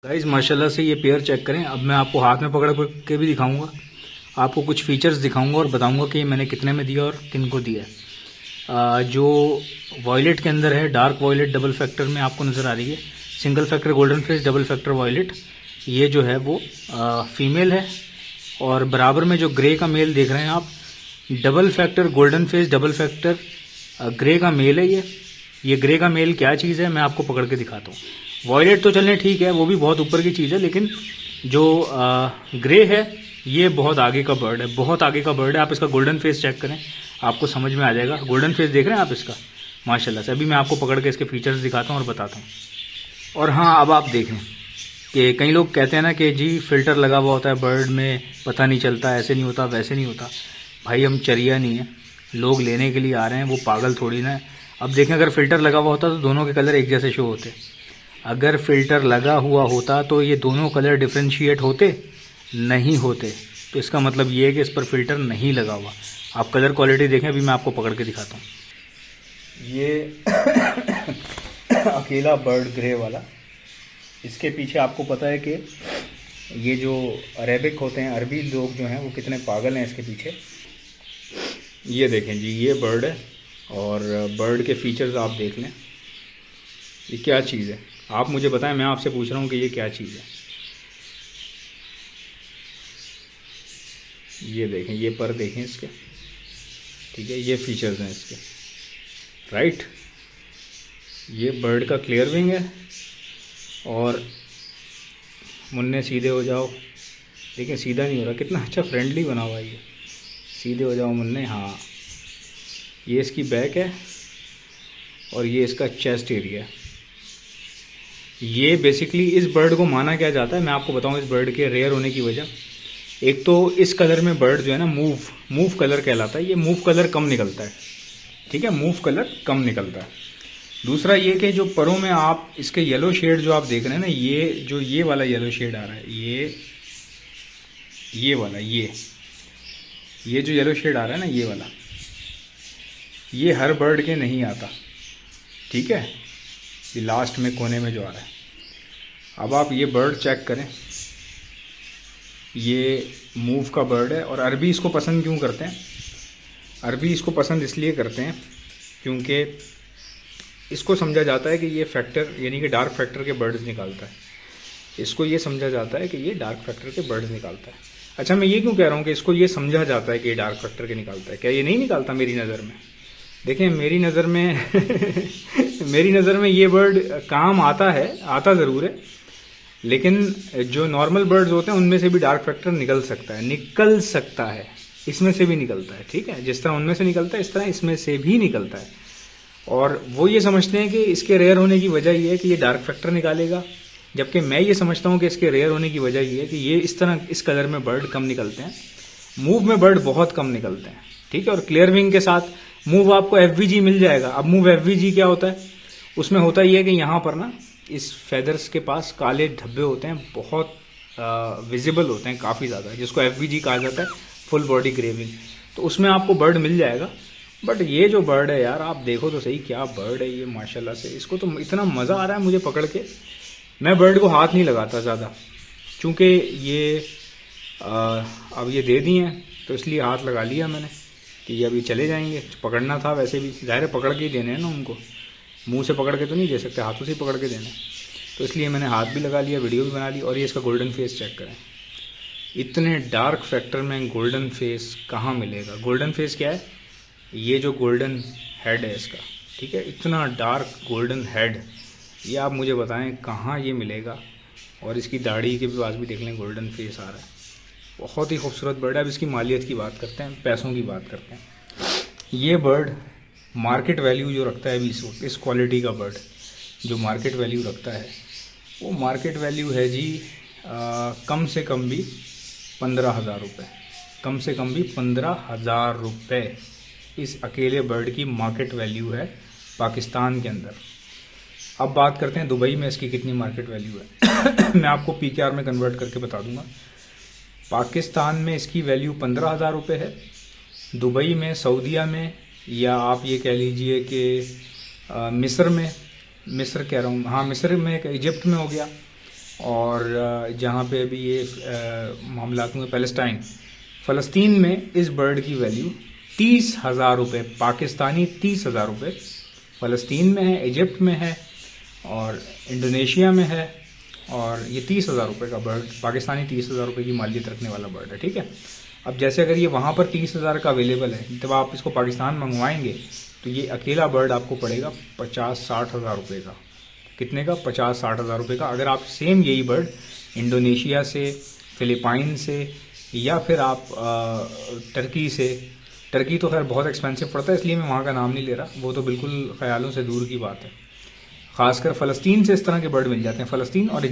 Guys माशाल्लाह से ये पेयर चेक करें। अब मैं आपको हाथ में पकड़ के भी दिखाऊंगा, आपको कुछ फीचर्स दिखाऊंगा और बताऊंगा कि मैंने कितने में दिया और किन को दिया है। जो वॉयलेट के अंदर है, डार्क वॉयलेट डबल फैक्टर में आपको नज़र आ रही है। Single factor golden face, double factor violet, ये जो है वो फीमेल है। और बराबर में जो ग्रे का मेल देख रहे हैं आप, double factor golden face double factor grey का मेल है। ये ग्रे का मेल क्या चीज़ है मैं आपको पकड़ के दिखाता हूँ। वॉयलेट तो चलने ठीक है, वो भी बहुत ऊपर की चीज़ है, लेकिन जो ग्रे है ये बहुत आगे का बर्ड है, बहुत आगे का बर्ड है। आप इसका गोल्डन फेस चेक करें, आपको समझ में आ जाएगा। गोल्डन फेस देख रहे हैं आप इसका, माशाल्लाह से। अभी मैं आपको पकड़ के इसके फीचर्स दिखाता हूँ और बताता हूँ। और हाँ, अब आप देखें कि कई लोग कहते हैं ना कि जी फिल्टर लगा हुआ होता है बर्ड में, पता नहीं चलता, ऐसे नहीं होता वैसे नहीं होता। भाई हम चरिया नहीं है, लोग लेने के लिए आ रहे हैं, वो पागल थोड़ी ना है। अब देखें, अगर फिल्टर लगा हुआ होता तो दोनों के कलर एक जैसे शो होते। अगर फिल्टर लगा हुआ होता तो ये दोनों कलर डिफ्रेंशिएट होते नहीं होते। तो इसका मतलब ये है कि इस पर फिल्टर नहीं लगा हुआ। आप कलर क्वालिटी देखें, अभी मैं आपको पकड़ के दिखाता हूँ। ये अकेला बर्ड ग्रे वाला, इसके पीछे आपको पता है कि ये जो अरेबिक होते हैं, अरबी लोग जो हैं वो कितने पागल हैं इसके पीछे। ये देखें जी, ये बर्ड है और बर्ड के फीचर्स आप देख लें। ये क्या चीज़ है आप मुझे बताएं, मैं आपसे पूछ रहा हूँ कि ये क्या चीज़ है। ये देखें, ये पर देखें इसके, ठीक है, ये फीचर्स हैं इसके, राइट। ये बर्ड का क्लियर विंग है और मुन्ने सीधे हो जाओ, लेकिन सीधा नहीं हो रहा, कितना अच्छा फ्रेंडली बना हुआ है ये। सीधे हो जाओ मुन्ने, हाँ। ये इसकी बैक है और ये इसका चेस्ट एरिया है। ये बेसिकली इस बर्ड को माना क्या जाता है, मैं आपको बताऊं इस बर्ड के रेयर होने की वजह। एक तो इस कलर में बर्ड जो है ना, मूव कलर कहलाता है। ये मूव कलर कम निकलता है, ठीक है, मूव कलर कम निकलता है। दूसरा ये कि जो परों में आप इसके येलो शेड जो आप देख रहे हैं ना, ये जो ये वाला येलो शेड आ रहा है, ये वाला, ये जो येलो शेड आ रहा है ना, ये वाला, ये हर बर्ड के नहीं आता, ठीक है। ये लास्ट में कोने में जो आ रहा है। अब आप ये बर्ड चेक करें, ये मूव का बर्ड है। और अरबी इसको पसंद क्यों करते हैं? अरबी इसको पसंद इसलिए करते हैं क्योंकि इसको समझा जाता है कि ये फैक्टर यानी कि डार्क फैक्टर के बर्ड्स निकालता है। इसको ये समझा जाता है कि ये डार्क फैक्टर के बर्ड्स निकालता है। अच्छा, मैं ये क्यों कह रहा हूँ कि इसको ये समझा जाता है कि ये डार्क फैक्टर के निकालता है? क्या ये नहीं निकालता? मेरी नज़र में देखें, मेरी नज़र में मेरी नज़र में ये बर्ड काम आता है, आता ज़रूर है, लेकिन जो नॉर्मल बर्ड्स होते हैं उनमें से भी डार्क फैक्टर निकल सकता है, इसमें से भी निकलता है, ठीक है। जिस तरह उनमें से निकलता है, इस तरह इसमें से भी निकलता है। और वो ये समझते हैं कि इसके रेयर होने की वजह ये है कि ये डार्क फैक्टर निकालेगा, जबकि मैं ये समझता हूँ कि इसके रेयर होने की वजह ये है कि ये इस तरह इस कलर में बर्ड कम निकलते हैं, मूव में बर्ड बहुत कम निकलते हैं, ठीक है। और क्लियर विंग के साथ मूव आपको एफवीजी मिल जाएगा। अब मूव एफवीजी क्या होता है? उसमें होता ही है कि यहाँ पर ना इस फेदर्स के पास काले धब्बे होते हैं, बहुत विजिबल होते हैं काफ़ी ज़्यादा, जिसको एफवीजी कहा जाता है, फुल बॉडी ग्रेविंग। तो उसमें आपको बर्ड मिल जाएगा। बट ये जो बर्ड है यार, आप देखो तो सही, क्या बर्ड है ये माशाल्लाह से। इसको तो इतना मज़ा आ रहा है मुझे पकड़ के। मैं बर्ड को हाथ नहीं लगाता ज़्यादा, चूँकि ये अब ये दे दिए हैं तो इसलिए हाथ लगा लिया मैंने कि ये अभी चले जाएंगे। पकड़ना था वैसे भी, ज़ाहिर है पकड़ के ही देने हैं ना उनको, मुंह से पकड़ के तो नहीं दे सकते, हाथों से ही पकड़ के देने। तो इसलिए मैंने हाथ भी लगा लिया, वीडियो भी बना ली। और ये इसका गोल्डन फेस चेक करें, इतने डार्क फैक्टर में गोल्डन फेस कहाँ मिलेगा? गोल्डन फेस क्या है? ये जो गोल्डन हेड है इसका, ठीक है, इतना डार्क गोल्डन हेड, ये आप मुझे बताएं कहाँ ये मिलेगा? और इसकी दाढ़ी के पास भी देख लें गोल्डन फेस आ रहा है। बहुत ही खूबसूरत बर्ड है। अब इसकी मालियत की बात करते हैं, पैसों की बात करते हैं। ये बर्ड मार्केट वैल्यू जो रखता है अभी इस क्वालिटी का बर्ड जो मार्केट वैल्यू रखता है, वो मार्केट वैल्यू है जी कम से कम भी 15,000 रुपये, कम से कम भी 15,000 रुपये इस अकेले बर्ड की मार्केट वैल्यू है पाकिस्तान के अंदर। अब बात करते हैं दुबई में इसकी कितनी मार्केट वैल्यू है। मैं आपको पीकेआर में कन्वर्ट करके बता दूंगा। पाकिस्तान में इसकी वैल्यू 15,000 रुपये है। दुबई में, सऊदीया में, या आप ये कह लीजिए कि मिस्र में, मिस्र कह रहा हूँ, हाँ मिस्र में, इजिप्ट में हो गया, और जहाँ पे अभी ये मामलात हुए फ़लस्तीन में इस बर्ड की वैल्यू 30,000 रुपये पाकिस्तानी, 30,000 रुपये फ़लस्तीन में है, इजिप्ट में है और इंडोनेशिया में है। और ये 30,000 रुपये का बर्ड, पाकिस्तानी 30,000 रुपये की मालियत रखने वाला बर्ड है, ठीक है। अब जैसे अगर ये वहाँ पर 30,000 का अवेलेबल है, जब आप इसको पाकिस्तान मंगवाएंगे तो ये अकेला बर्ड आपको पड़ेगा 50-60 हज़ार रुपये का। कितने का? 50-60 हज़ार रुपये का। अगर आप सेम यही बर्ड इंडोनेशिया से, फ़िलिपाइन से या फिर आप टर्की से, टर्की तो खैर बहुत एक्सपेंसिव पड़ता है इसलिए मैं वहाँ का नाम नहीं ले रहा, वो तो बिल्कुल ख्यालों से दूर की बात है। ख़ासकर फ़लस्तीन से इस तरह के बर्ड मिल जाते हैं, फ़लस्तीन और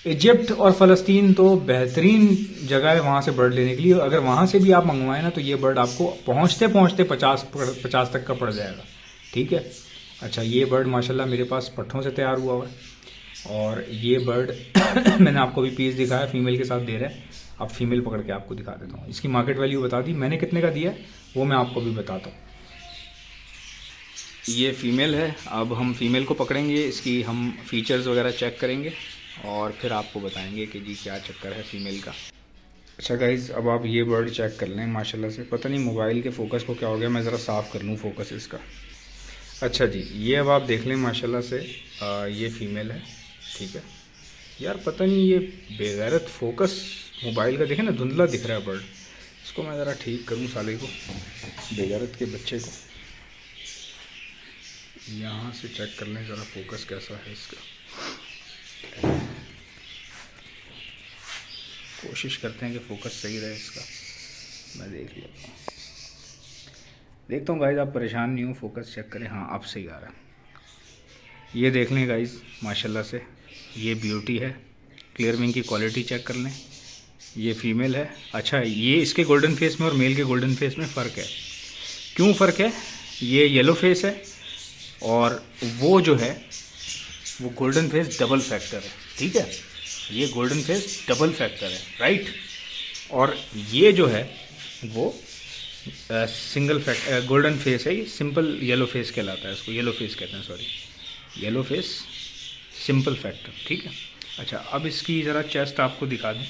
इजिप्ट और फ़लस्तीन तो बेहतरीन जगह है वहाँ से बर्ड लेने के लिए। अगर वहाँ से भी आप मंगवाएं ना तो ये बर्ड आपको पहुँचते पहुँचते 50 तक का पड़ जाएगा, ठीक है। अच्छा, ये बर्ड माशाल्लाह मेरे पास पट्ठों से तैयार हुआ है और ये बर्ड मैंने आपको भी पीस दिखाया, फीमेल के साथ दे रहा है। अब फीमेल पकड़ के आपको दिखा देता हूँ। इसकी मार्केट वैल्यू बता दी मैंने, कितने का दिया है वो मैं आपको भी बताता हूँ। ये फ़ीमेल है। अब हम फ़ीमेल को पकड़ेंगे, इसकी हम फीचर्स वगैरह चेक करेंगे और फिर आपको बताएंगे कि जी क्या चक्कर है फ़ीमेल का। अच्छा गाइज़, अब आप ये बर्ड चेक कर लें माशाल्लाह से। पता नहीं मोबाइल के फ़ोकस को क्या हो गया, मैं ज़रा साफ़ कर लूँ फ़ोकस इसका। अच्छा जी, ये अब आप देख लें माशाल्लाह से, ये फ़ीमेल है, ठीक है। यार पता नहीं ये बेगैरत फ़ोकस मोबाइल का, देखें ना धुंधला दिख रहा है बर्ड। इसको मैं ज़रा ठीक करूँ साले को, बेगैरत के बच्चे को। यहाँ से चेक कर लें ज़रा फोकस कैसा है इसका। कोशिश करते हैं कि फ़ोकस सही रहे इसका। मैं देख लेता हूँ, देखता हूँ गाइज़, आप परेशान नहीं हो, फोकस चेक करें। हाँ अब सही आ रहा है। ये देख लें गाइज़ माशाल्लाह से, ये ब्यूटी है। क्लियर विंग की क्वालिटी चेक कर लें। ये फ़ीमेल है। अच्छा, ये इसके गोल्डन फेस में और मेल के गोल्डन फेस में फ़र्क है। क्यों फ़र्क है? ये येलो फेस है और वो जो है वो गोल्डन फेस डबल फैक्टर है, ठीक है। ये गोल्डन फेस डबल फैक्टर है, राइट। और ये जो है वो सिंगल फैक्टर गोल्डन फेस है। ये सिंपल येलो फेस कहलाता है, इसको येलो फेस कहते हैं, sorry, yellow face simple factor, ठीक है। अच्छा, अब इसकी ज़रा चेस्ट आपको दिखा दूँ।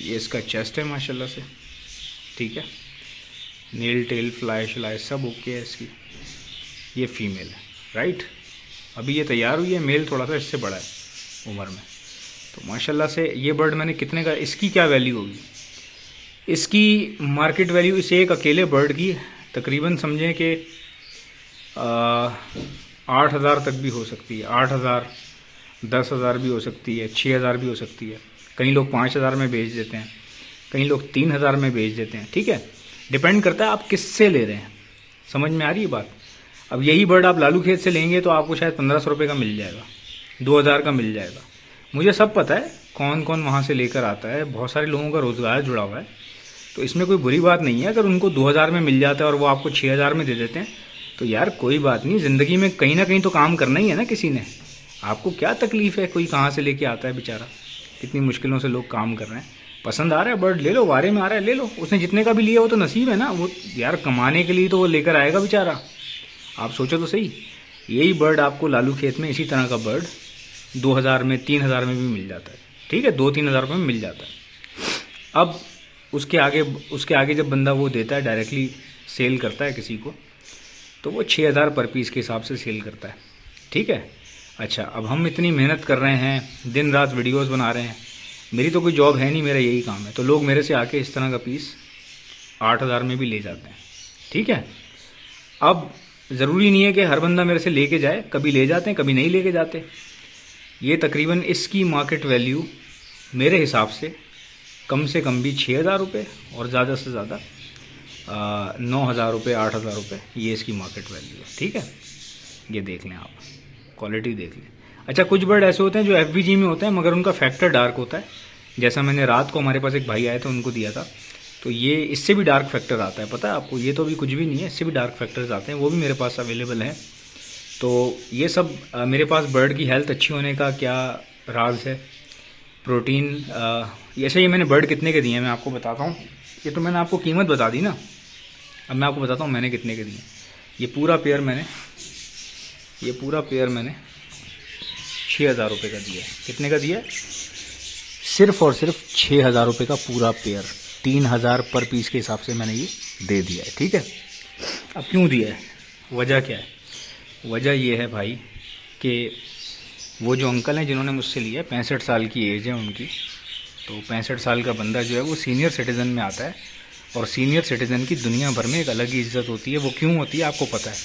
ये इसका चेस्ट है माशाल्लाह से, ठीक है। नील टेल फ्लाई शलाई सब ओके है इसकी। ये फ़ीमेल है, राइट। अभी ये तैयार हुई है, मेल थोड़ा सा इससे बड़ा है उम्र में। तो माशाल्लाह से ये बर्ड मैंने कितने का, इसकी क्या वैल्यू होगी? इसकी मार्केट वैल्यू इस एक अकेले बर्ड की तकरीबन समझें कि 8,000 तक भी हो सकती है। 8,000, 10,000 भी हो सकती है, 6,000 भी हो सकती है। कई लोग 5,000 में बेच देते हैं, कई लोग 3,000 में बेच देते हैं, ठीक है। डिपेंड करता है आप किससे ले रहे हैं। समझ में आ रही है बात? अब यही बर्ड आप लालू खेत से लेंगे तो आपको शायद 1,500 रुपये का मिल जाएगा, 2,000 का मिल जाएगा। मुझे सब पता है कौन कौन वहाँ से लेकर आता है, बहुत सारे लोगों का रोज़गार जुड़ा हुआ है, तो इसमें कोई बुरी बात नहीं है। अगर उनको 2,000 में मिल जाता है और वो आपको 6,000 में दे देते हैं तो यार कोई बात नहीं, ज़िंदगी में कहीं ना कहीं तो काम करना ही है ना किसी ने। आपको क्या तकलीफ़ है, कोई कहाँ से लेके आता है बेचारा, कितनी मुश्किलों से लोग काम कर रहे हैं। पसंद आ रहा है बर्ड ले लो, वारे में आ रहा है ले लो। उसने जितने का भी लिया वो तो नसीब है ना, वो यार कमाने के लिए तो वो लेकर आएगा बेचारा। आप सोचो तो सही, यही बर्ड आपको लालू खेत में इसी तरह का बर्ड 2,000 में 3,000 में भी मिल जाता है, ठीक है। 2-3 हज़ार रुपये में मिल जाता है। अब उसके आगे जब बंदा वो देता है, डायरेक्टली सेल करता है किसी को, तो वो 6,000 पर पीस के हिसाब से सेल करता है, ठीक है। अच्छा, अब हम इतनी मेहनत कर रहे हैं, दिन रात वीडियोस बना रहे हैं, मेरी तो कोई जॉब है नहीं, मेरा यही काम है, तो लोग मेरे से आके इस तरह का पीस 8,000 में भी ले जाते हैं, ठीक है। अब ज़रूरी नहीं है कि हर बंदा मेरे से लेके जाए, कभी ले जाते हैं कभी नहीं लेके जाते। ये तकरीबन इसकी मार्केट वैल्यू मेरे हिसाब से कम भी 6,000 रुपये और ज़्यादा से ज़्यादा 9,000 रुपये, 8,000 रुपये, ये इसकी मार्केट वैल्यू है, ठीक है। ये देख लें आप, क्वालिटी देख लें। अच्छा, कुछ बर्ड ऐसे होते हैं जो FVG में होते हैं मगर उनका फैक्टर डार्क होता है। जैसा मैंने रात को, हमारे पास एक भाई आए थे उनको दिया था, तो ये इससे भी डार्क फैक्टर आता है, पता है आपको। ये तो भी कुछ भी नहीं है, इससे भी डार्क फैक्टर्स आते हैं, वो भी मेरे पास अवेलेबल हैं। तो ये सब मेरे पास बर्ड की हेल्थ अच्छी होने का क्या राज है, प्रोटीन। ऐसे ही मैंने बर्ड कितने के दिए हैं मैं आपको बताता हूँ। ये तो मैंने आपको कीमत बता दी ना, अब मैं आपको बताता हूँ मैंने कितने के दिए। ये पूरा पेयर मैंने 6,000 रुपये का दिया है। कितने का दिया है? सिर्फ और सिर्फ 6,000 रुपये का पूरा पेयर, 3,000 पर पीस के हिसाब से मैंने ये दे दिया है। ठीक है, अब क्यों दिया है, वजह क्या है? वजह ये है भाई कि वो जो अंकल हैं जिन्होंने मुझसे लिया, 65 साल की एज है उनकी, तो 65 साल का बंदा जो है वो सीनियर सिटीज़न में आता है, और सीनियर सिटीज़न की दुनिया भर में एक अलग ही इज्जत होती है। वो क्यों होती है आपको पता है?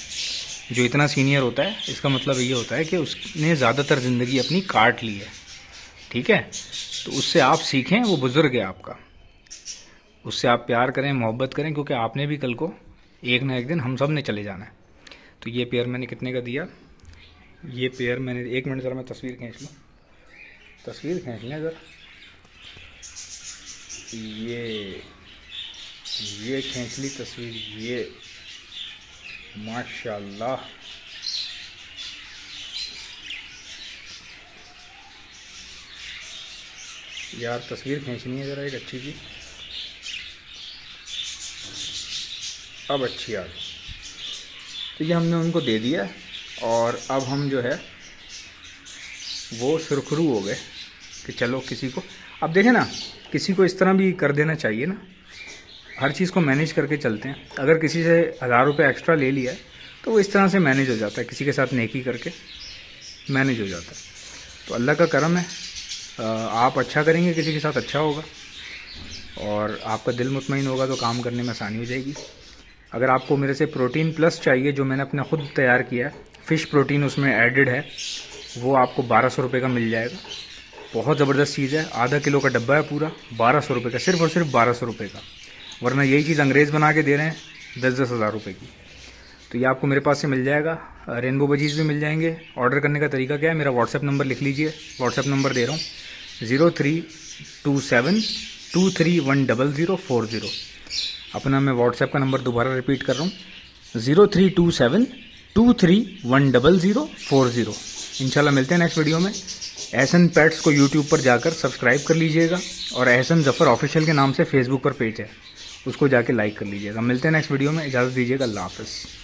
जो इतना सीनियर होता है इसका मतलब ये होता है कि उसने ज़्यादातर ज़िंदगी अपनी काट ली है। ठीक है, तो उससे आप सीखें, वो बुज़ुर्ग है आपका, उससे आप प्यार करें, मोहब्बत करें, क्योंकि आपने भी कल को एक ना एक दिन हम सब ने चले जाना है। तो ये पेयर मैंने कितने का दिया? ये पेयर मैंने, 1 मिनट ज़रा मैं तस्वीर खींच लूँ, तस्वीर खींच लें ज़रा, ये खींच ली तस्वीर, ये माशाल्लाह यार, तस्वीर खींचनी है ज़रा एक अच्छी सी, अब अच्छी आ गई। तो ये हमने उनको दे दिया, और अब हम जो है वो सुरखरू हो गए कि चलो किसी को, अब देखें ना, किसी को इस तरह भी कर देना चाहिए ना, हर चीज़ को मैनेज करके चलते हैं। अगर किसी से 1,000 रुपये एक्स्ट्रा ले लिया है तो वो इस तरह से मैनेज हो जाता है, किसी के साथ नेकी करके मैनेज हो जाता है। तो अल्लाह का करम है, आप अच्छा करेंगे किसी के साथ अच्छा होगा, और आपका दिल मुतमईन होगा तो काम करने में आसानी हो जाएगी। अगर आपको मेरे से प्रोटीन प्लस चाहिए, जो मैंने अपना खुद तैयार किया है, फ़िश प्रोटीन उसमें एडेड है, वो आपको 1,200 रुपये का मिल जाएगा। बहुत ज़बरदस्त चीज़ है, आधा किलो का डब्बा है पूरा, 1,200 रुपये का, सिर्फ और सिर्फ 1,200 रुपये का, वरना यही चीज़ अंग्रेज़ बना के दे रहे हैं 10-10 हज़ार रुपये की। तो ये आपको मेरे पास से मिल जाएगा। रेनबो बजीज़ भी मिल जाएंगे। ऑर्डर करने का तरीका क्या है, मेरा व्हाट्सएप नंबर लिख लीजिए, व्हाट्सएप नंबर दे रहा हूँ 0327231040। अपना मैं व्हाट्सएप का नंबर दोबारा रिपीट कर रहा हूँ, 0327231040। इंशाल्लाह मिलते हैं नेक्स्ट वीडियो में। एहसन पेट्स को यूट्यूब पर जाकर सब्सक्राइब कर लीजिएगा, और एहसन ज़फ़र ऑफिशियल के नाम से फेसबुक पर पेज है, उसको जाके लाइक कर लीजिएगा। मिलते हैं नेक्स्ट वीडियो में, इजाज़त दीजिएगा, अल्लाह हाफ़िज़।